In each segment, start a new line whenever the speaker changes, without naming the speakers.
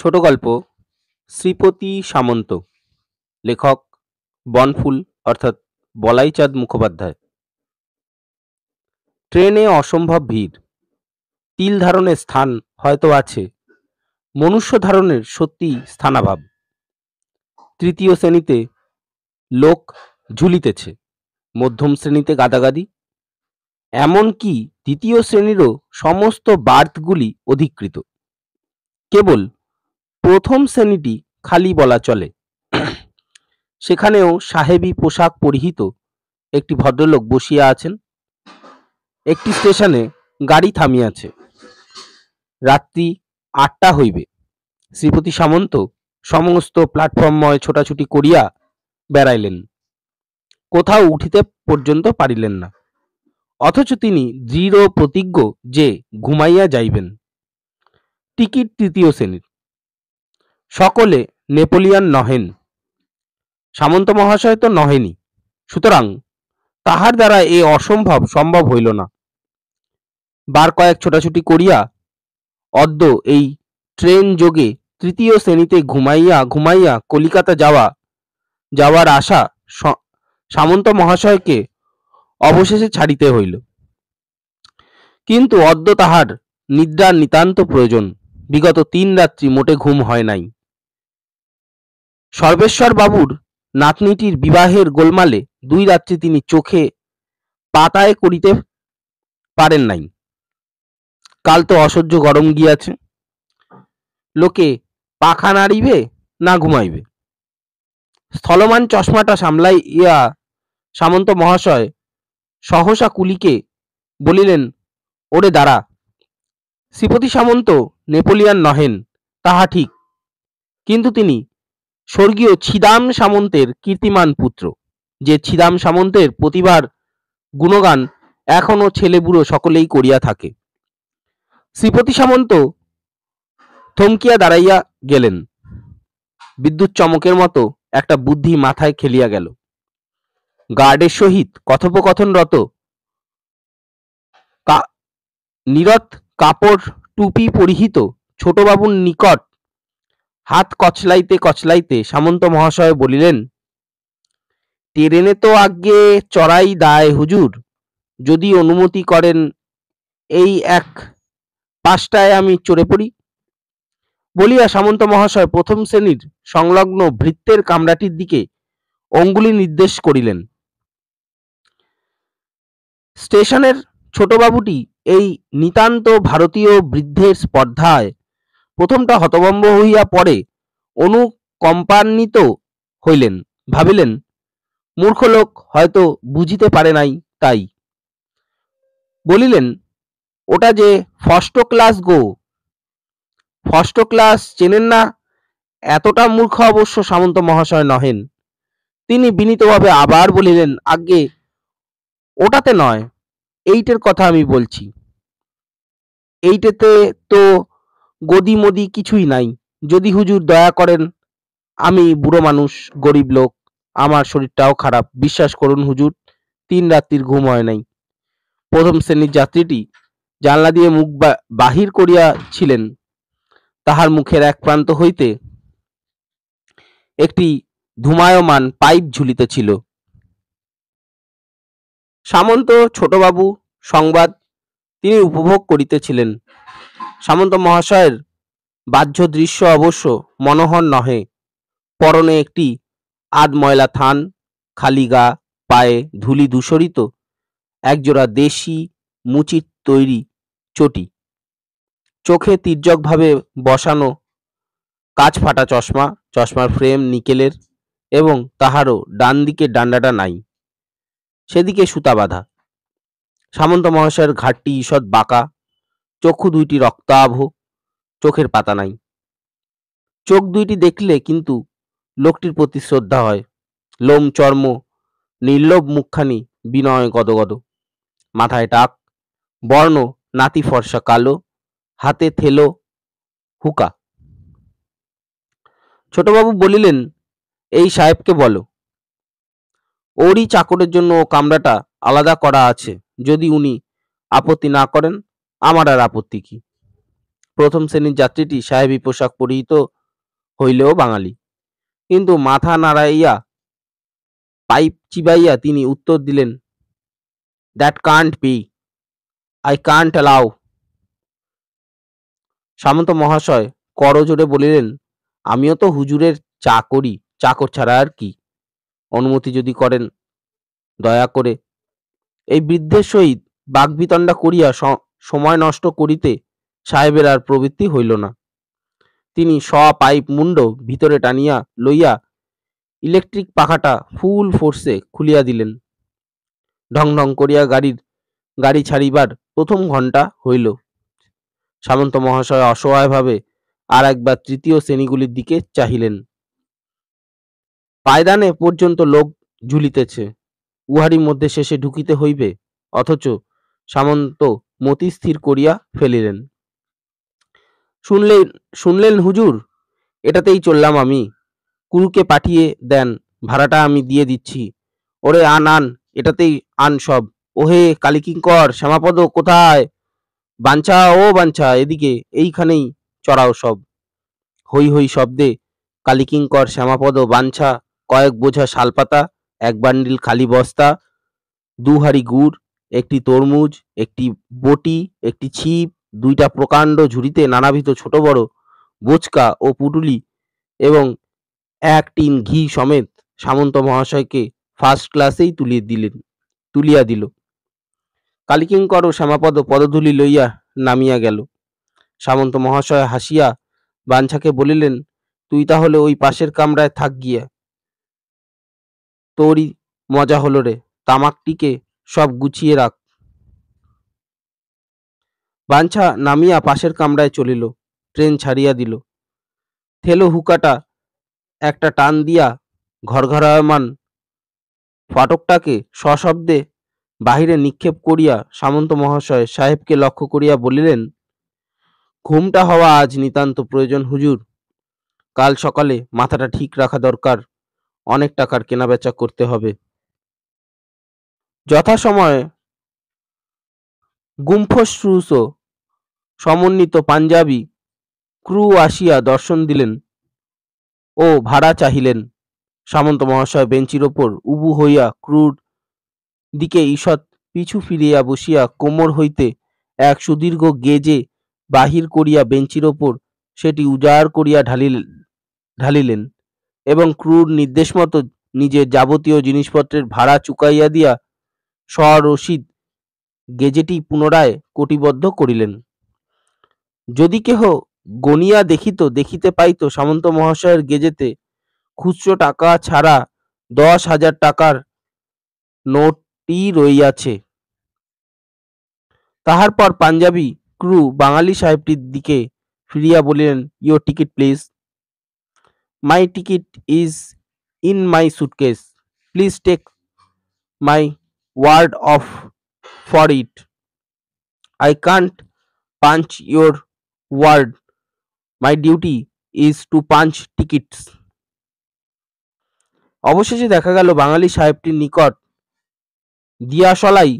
ছোট গল্প শ্রীপতি সামন্ত। লেখক বনফুল অর্থাৎ বলাইচাঁদ মুখোপাধ্যায়। ট্রেনে অসম্ভব ভিড়। তিল ধারণের স্থান হয়তো আছে, মনুষ্য ধারণের সত্যি স্থানাভাব। তৃতীয় শ্রেণীতে লোক ঝুলিতেছে, মধ্যম শ্রেণীতে গাদাগাদি, এমনকি দ্বিতীয় শ্রেণীরও সমস্ত বার্থগুলি অধিকৃত। কেবল প্রথম শ্রেণীটি খালি বলা চলে। সেখানেও সাহেবী পোশাক পরিহিত একটি ভদ্রলোক বসিয়া আছেন। একটি স্টেশনে গাড়ি থামিয়াছে। রাত্রি ৮টা হইবে। শ্রীপতি সামন্ত সমস্ত প্ল্যাটফর্মময় ছোটাছুটি করিয়া বেড়াইলেন, কোথাও উঠিতে পর্যন্ত পারিলেন না। অথচ তিনি দৃঢ় প্রতিজ্ঞ যে ঘুমাইয়া যাইবেন। টিকিট তৃতীয় শ্রেণীর। সকলে নেপোলিয়ান নহেন, সামন্ত মহাশয় তো নহেনই, সুতরাং তাহার দ্বারা এ অসম্ভব সম্ভব হইল না। বার কয়েক ছোটাছুটি করিয়া অদ্য এই ট্রেন যোগে তৃতীয় শ্রেণীতে ঘুমাইয়া ঘুমাইয়া কলিকাতা যাওয়ার আশা সামন্ত মহাশয়কে অবশেষে ছাড়িতে হইল। কিন্তু অদ্য তাহার নিদ্রার নিতান্ত প্রয়োজন। বিগত ৩ রাত্রি মোটে ঘুম হয় নাই। সর্বেশ্বর বাবুর নাতনিটির বিবাহের গোলমালে ২ রাত্রি তিনি চোখে পাতায় করিতে পারেন নাই। কাল তো অসহ্য গরম গিয়াছে। লোকে পাখা নাড়িবে না ঘুমাইবে। স্থলমান চশমাটা সামলাইয়া সামন্ত মহাশয় সহসা কুলিকে বলিলেন, ওরে দাঁড়া। শ্রীপতি সামন্ত নেপোলিয়ান নহেন, তাহা ঠিক, কিন্তু তিনি স্বর্গীয় ছিদাম সামন্তের কীর্তিমান পুত্র। যে ছিদাম সামন্তের প্রতিভার গুণগান এখনো ছেলেবুড়ো সকলেই করিয়া থাকে। শ্রীপতি সামন্ত থমকিয়া দাঁড়াইয়া গেলেন। বিদ্যুৎ চমকের মতো একটা বুদ্ধি মাথায় খেলিয়া গেল। গার্ডের সহিত কথোপকথনরত নীরদ কাপড় টুপি পরিহিত ছোটবাবুর নিকট হাত কচলাইতে কচলাইতে সামন্ত মহাশয় বলিলেন, ট্রেনে তো আজ্ঞে চড়াই দায় হুজুর, যদি অনুমতি করেন এই ১ পাশটায় আমি চড়ে পড়ি। বলিয়া সামন্ত মহাশয় প্রথম শ্রেণীর সংলগ্ন ভৃত্যের কামরাটির দিকে অঙ্গুলি নির্দেশ করিলেন। স্টেশনের ছোটবাবুটি এই নিতান্ত ভারতীয় বৃদ্ধের স্পর্ধায় প্রথমটা হতভম্ব হইয়া পরে অনুকম্পান্বিত হইলেন। ভাবিলেন, মূর্খ লোক হয়তো বুঝিতে পারে নাই, তাই বলিলেন, ওটা যে ফার্স্ট ক্লাস গো। ফার্স্ট ক্লাস চেনেন না? এতটা মূর্খ অবশ্য সামন্ত মহাশয় নহেন। তিনি বিনীতভাবে আবার বলিলেন, আজ্ঞে ওটাতে নয়, এইটের কথা আমি বলছি। এইটেতে তো গদি মদি কিছুই নাই। যদি হুজুর দয়া করেন, আমি বুড়ো মানুষ, গরিব লোক, আমার শরীরটাও খারাপ। বিশ্বাস করুন হুজুর, ৩ রাত্রির ঘুম হয় নাই। প্রথম শ্রেণীর যাত্রীটি জানলা দিয়ে মুখ বাহির করিয়াছিলেন। তাহার মুখের এক প্রান্ত হইতে একটি ধূমায়মান পাইপ ঝুলিতেছিল। সামন্ত ছোটবাবু সংবাদ তিনি উপভোগ করিতেছিলেন। সামন্ত মহাশয়ের বাহ্য দৃশ্য অবশ্য মনোহর নহে। পরনে একটি আধময়লা থান, খালি গা, পায়ে ধূলি ধূসরিত একজোড়া দেশি মুচির তৈরি চটি, চোখে তির্যকভাবে বসানো কাঁচ ফাটা চশমা, চশমার ফ্রেম নিকেলের, এবং তাহারও ডান দিকের ডান্ডাটা নাই, সেদিকে সুতা বাঁধা। সামন্ত মহাশয়ের ঘাটটি ঈষৎ বাঁকা, চক্ষু দুইটি রক্তাভ, চোখের পাতা নাই। চোখ দুইটি দেখলে কিন্তু লোকটির প্রতি শ্রদ্ধা হয়। লোম চর্ম নির্লোভ, মুখখানি বিনয় গদগদ, মাথায় টাক, বর্ণ নাতি ফর্সা কালো, হাতে থেলো হুকা। ছোটবাবু বলিলেন, এই সাহেবকে বলো, ওরই চাকরের জন্য ও কামরাটা আলাদা করা আছে। যদি উনি আপত্তি না করেন, আমার আর আপত্তি কি। প্রথম শ্রেণীর যাত্রীটি সাহেবী পোশাক পরিহিত হইলেও বাঙালি, কিন্তু মাথা নাড়াইয়া পাইপ চিবাইয়া তিনি উত্তর দিলেন, that can't be, I can't allow. সামন্ত মহাশয় করজোড়ে বলিলেন, আমিও তো হুজুরের চাকরি, চাকর ছাড়া আর কি, অনুমতি যদি করেন দয়া করে। এই বৃদ্ধের সহিত বাগ্বিতণ্ডা করিয়া সময় নষ্ট করিতে সাহেবের আর প্রবৃত্তি হইল না। তিনি পাইপ মুন্ড ভিতরে টানিয়া লইয়া ইলেকট্রিক পাখাটা ফুল ফোর্সে খুলিয়া দিলেন। ঢং ঢং করিয়া গাড়ি ছাড়িবার প্রথম ঘণ্টা হইল। সামন্ত মহাশয় অসহায়ভাবে আর একবার তৃতীয় শ্রেণীগুলির দিকে চাহিলেন। পায়দানে পর্যন্ত লোক ঝুলিতেছে, উহারই মধ্যে শেষে ঢুকিতে হইবে, অথচ সামন্ত মতি স্থির করিয়া ফেলিলেন। শুনলেন হুজুর, এটাতেই চললাম আমি, কুরুকে পাঠিয়ে দেন, ভাড়াটা আমি দিয়ে দিচ্ছি। ওরে আন, এটাতেই আন সব। ওহে কালীকিঙ্কর, শ্যামাপদ কোথায়? বাঞ্ছা, ও বাঞ্ছা, এদিকে, এইখানেই চড়াও সব। হৈ হৈ শব্দে কালীকিঙ্কর, শ্যামাপদ, বাঞ্ছা, কয়েক বোঝা শালপাতা, এক বান্ডিল খালি বস্তা, 2 হাঁড়ি গুড়, একটি তরমুজ, একটি বটি, একটি ছিপ, 2টা প্রকাণ্ড ঝুড়িতে নানাবিধ ছোট বড় বোচকা ও পুটুলি এবং 1 টিন ঘি সমেত সামন্ত মহাশয়কে ফার্স্ট ক্লাসেই তুলিয়া দিল। কালীকিঙ্কর ও শ্যামাপদ পদধূলি লইয়া নামিয়া গেল। সামন্ত মহাশয় হাসিয়া বাঞ্ছাকে বলিলেন, তুই তাহলে ওই পাশের কামরায় থাক গিয়া, তোরই মজা হলো রে, তামাকটিকে সব গুছিয়ে রাখ। বাঞ্ছা নামিয়া পাশের কামরায় চলিল। ট্রেন ছাড়িয়া দিল। থেলো হুকাটা একটা টান দিয়া ঘরঘরায়মান ফাটকটাকে সশব্দে বাহিরে নিক্ষেপ করিয়া সামন্ত মহাশয় সাহেবকে লক্ষ্য করিয়া বলিলেন, ঘুমটা হওয়া আজ নিতান্ত প্রয়োজন হুজুর, কাল সকালে মাথাটা ঠিক রাখা দরকার, অনেক টাকার কেনাবেচা করতে হবে। যথাসময়ে গুম্ফশ্রুস সমন্বিত পাঞ্জাবি ক্রু আসিয়া দর্শন দিলেন ও ভাড়া চাহিলেন। সামন্ত মহাশয় বেঞ্চির ওপর উবু হইয়া ক্রুর দিকে ঈষৎ পিছু ফিরিয়া বসিয়া কোমর হইতে এক সুদীর্ঘ গেজে বাহির করিয়া বেঞ্চির ওপর সেটি উজাড় করিয়া ঢালিলেন এবং ক্রুর নির্দেশ মতো নিজের যাবতীয় জিনিসপত্রের ভাড়া চুকাইয়া দিয়া সরসিদ গেজেটি পুনরায় কটিবদ্ধ করিলেন। যদি কেহ গনিয়া দেখিতে পাইত সামন্ত মহাশয়ের গেজেতে খুচরো টাকা ছাড়া 10,000 টাকার নোটই রইয়াছে। তাহার পর পাঞ্জাবি ক্রু বাঙালি সাহেবটির দিকে ফিরিয়া বলিলেন, your ticket please. My ticket is in my suitcase, please take my word of for it. I can't punch your word, my duty is to punch tickets. অবশেষে দেখা গেল বাঙালি সাহেবটির নিকট দিয়াশলাই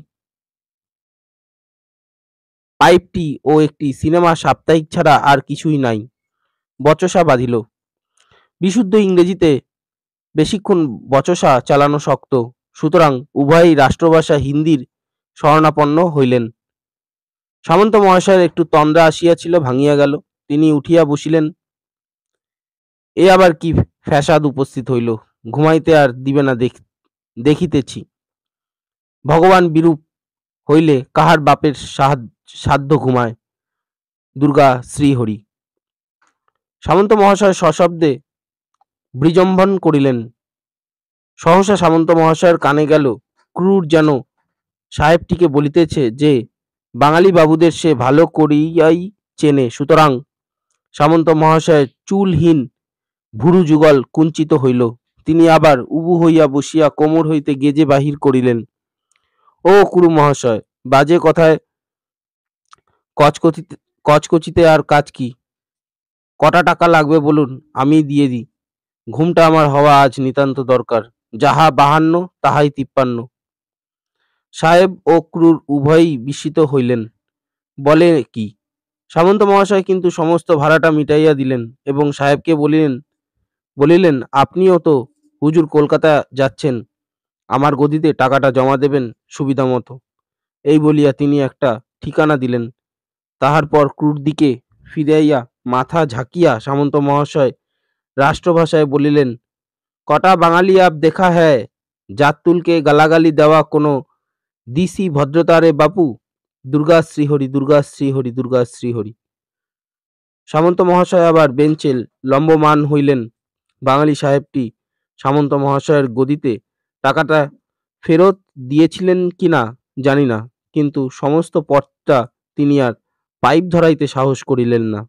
পাইপটি ও একটি সিনেমা সাপ্তাহিক ছাড়া আর কিছুই নাই। বচসা বাঁধিল। বিশুদ্ধ ইংরেজিতে বেশিক্ষণ বচসা চালানো শক্ত, সুতরাং উভয়ই রাষ্ট্রভাষা হিন্দির শরণাপন্ন হইলেন। সামন্ত মহাশয়ের একটু তন্দ্রা আসিয়াছিল, ভাঙিয়া গেল। তিনি উঠিয়া বসিলেন। এ আবার কি ফ্যাসাদ উপস্থিত হইল, ঘুমাইতে আর দিবে না দেখিতেছি। ভগবান বিরূপ হইলে কাহার বাপের সাধ্য ঘুমায়, দুর্গা শ্রীহরি। সামন্ত মহাশয় সশব্দে বিজম্বন করিলেন। সহসা সামন্ত মহাশয়ের কানে গেল, ক্রুর যেন সাহেবটিকে বলিতেছে যে বাঙালি বাবুদের সে ভালো করিয়াই চেনে, সুতরাং সামন্ত মহাশয়ের চুলহীন ভুরু যুগল কুঞ্চিত হইল। তিনি আবার উবু হইয়া বসিয়া কোমর হইতে গেজে বাহির করিলেন। ও কুরু মহাশয়, বাজে কথায় কচকচিতে আর কাজ কি? কটা টাকা লাগবে বলুন, আমি দিয়ে দিই। ঘুমটা আমার হওয়া আজ নিতান্ত দরকার, যাহা 52 তাহাই 53। সাহেব ও ক্রুর উভয়ই বিস্মিত হইলেন। বলে কি? সামন্ত মহাশয় কিন্তু সমস্ত ভাড়াটা মিটাইয়া দিলেন এবং সাহেবকে বলিলেন, আপনিও তো হুজুর কলকাতা যাচ্ছেন, আমার গদিতে টাকাটা জমা দেবেন সুবিধা মতো। এই বলিয়া তিনি একটা ঠিকানা দিলেন। তাহার পর ক্রুর দিকে ফিরাইয়া মাথা ঝাঁকিয়া সামন্ত মহাশয় রাষ্ট্রভাষায় বলিলেন, কটা বাঙালি আব দেখা হ্যায়, জাততুলকে গালাগালি দেওয়া কোনো দিসি ভদ্রতা রে বাপু। দুর্গা শ্রীহরি, দুর্গা শ্রীহরি, দুর্গা শ্রীহরি। সামন্ত মহাশয় আবার বেঞ্চে লম্বমান হইলেন। বাঙালি সাহেবটি সামন্ত মহাশয়ের গদিতে টাকাটা ফেরত দিয়েছিলেন কিনা জানি না, কিন্তু সমস্ত পথটা তিনি আর পাইপ ধরাইতে সাহস করিলেন না।